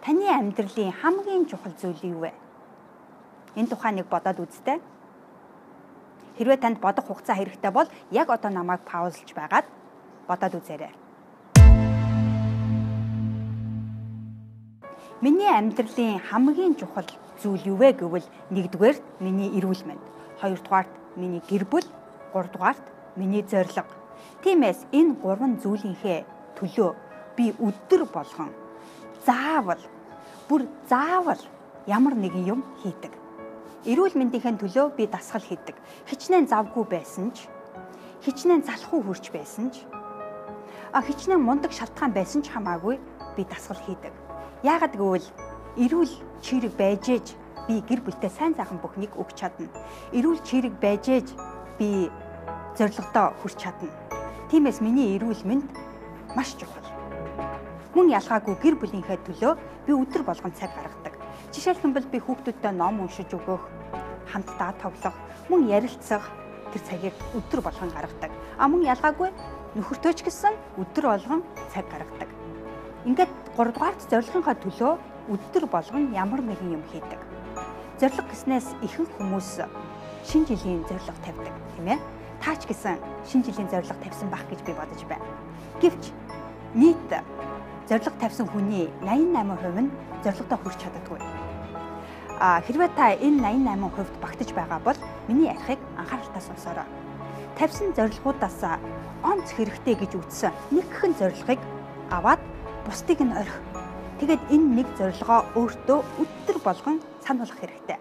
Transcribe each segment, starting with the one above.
Таны амьдралын хамгийн чухал зүйл юу вэ? Энэ тухай нэг бодоод үзтээ. Хэрвээ танд бодох хугацаа хэрэгтэй бол яг одоо намайг паузлж байгаад бодоод үзээрэй. Миний амьдралын хамгийн чухал зүйл юу вэ гэвэл нэгдүгээрт миний эрүүл мэнд, хоёрдугаарт миний гэр бүл, гуравдугаарт миний зорилго. Тиймээс энэ гурван зүйлийнхээ төлөө би өдөр болгон заавал ямар нэгэн юм хийдэг. Эрүүл мэндийнхээ төлөө би дасгал хийдэг. Хичнээн завгүй байсан ч, хичнээн залхуу хурж байсан ч, хичнээн мундаг шалтгаан байсан ч хамаагүй би дасгал хийдэг. Яагаад гэвэл эрүүл чирэг байж ээж би гэр бүлтэй сайн сайхан бүхнийг өгч чадна. Эрүүл чирэг байж ээж би зорилгодоо хүрч чадна. Тиймээс миний эрүүл мэнд маш чухал. Мөн ялгаагүй гэр бүлийнхээ төлөө би өдөр болгон цаг гаргадаг. Жишээлбэл би хүүхдүүдтэй ном уншиж өгөх, хамтдаа тоглох, мөн ярилцах тэр цагийг өдөр болгон гаргадаг. Мөн ялгаагүй нөхөртөө ч гэсэн өдөр болгон цаг гаргадаг. Ингээд 3 дугаарт зорилгынхаа төлөө өдөр болгон ямар нэгэн юм хийдэг. Зорилго гэснээс ихэнх хүмүүс шинэ жилийн зорилго тавьдаг, тийм ээ? Та ч гэсэн шинэ жилийн зорилго тавьсан байх гэж би бодож байна. Гэвч нийт зорилго тавьсан хүний 88% нь зорилгодоо хүрч чаддаггүй. Хэрвээ та энэ 88% багтаж байгаа бол миний ярихыг анхааралтай сонсоорой. Тавьсан зорилгоудаас онц хэрэгтэй гэж үзсэн нэгэн зорилгыг аваад бусдыг нь орхи. Тэгээд энэ нэг зорилгоо өөртөө өдөр болгон сануулгах хэрэгтэй.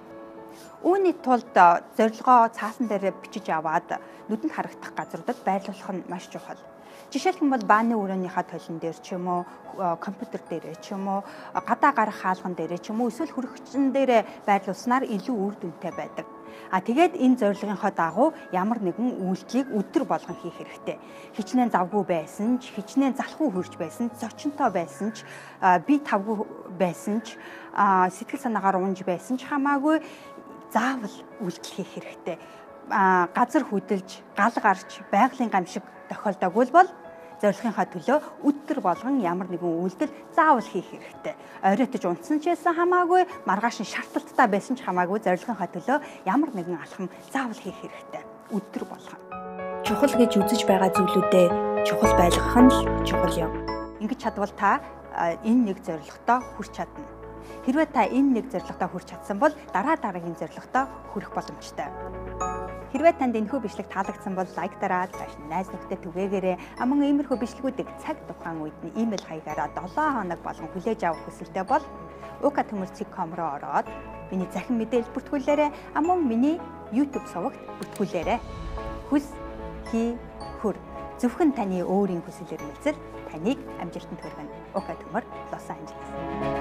Үүний тулд зорилгоо цаасан дээр бичиж аваад нүдэнд харагдах газруудад байрлуулах нь маш чухал. Жишээлбэл бааны өрөөнийхөө толон дээр ч юм уу, компьютер дээр ч юм уу, гадаа гарах хаалган дээр ч юм уу, эсвэл хүрэгчин дээр байрлуулснаар илүү үр дүнтэй байдаг. Тэгээд энэ зорилгынхоо дагуу ямар нэгэн үйлдэлийг өдөр болгон хийх хэрэгтэй. Хичнээн завгүй байсан ч, хичнээн залхуу хурж байсан ч, зочинтой байсан ч, бие тавгүй байсан ч, сэтгэл санаагаар унж байсан ч хамаагүй заавал үйлдэл хийх хэрэгтэй. Газар хөдөлж, гал гарч, байгалийн гамшиг тохиолдоогүй бол зорилгынхаа төлөө өдөр болгон ямар нэгэн үйлдэл заавал хийх хэрэгтэй. Оройтож унтсан ч байсан хамаагүй, маргааш нь шаардлагатай байсан ч хамаагүй зорилгынхаа төлөө ямар нэгэн алхам заавал хийх хэрэгтэй. Өдөр болгон. Чухал гэж үзэж байгаа зүйлүүдээ чухал байлгах нь л чухал юм. Ингэж чадвал та энэ нэг зорилготоо хүрч чадна. Хэрвээ та энэ нэг зорилготоо хүрч чадсан бол дараагийн зорилготоо хүрэх боломжтой. Хэрвээ танд энэхүү бичлэг таалагдсан бол лайк дараад найз нөхдөд түгээгээрэй. Мөн иймэрхүү бичлэгүүдийг цаг тухайн үед нь имэйл хаягаараа 7 хоног болгон хүлээж авах хүсэлтэй бол ukatömür.com руу ороод миний захин мэдээлэл бүртгүүлээрэй. Мөн миний YouTube сувагт бүртгүүлээрэй. Хүс хий хүр. Зөвхөн таны өөрийн хүсэл эрмэлзэл таныг амжилтанд хүргэнэ. Ukatömür, Лос Анжелес.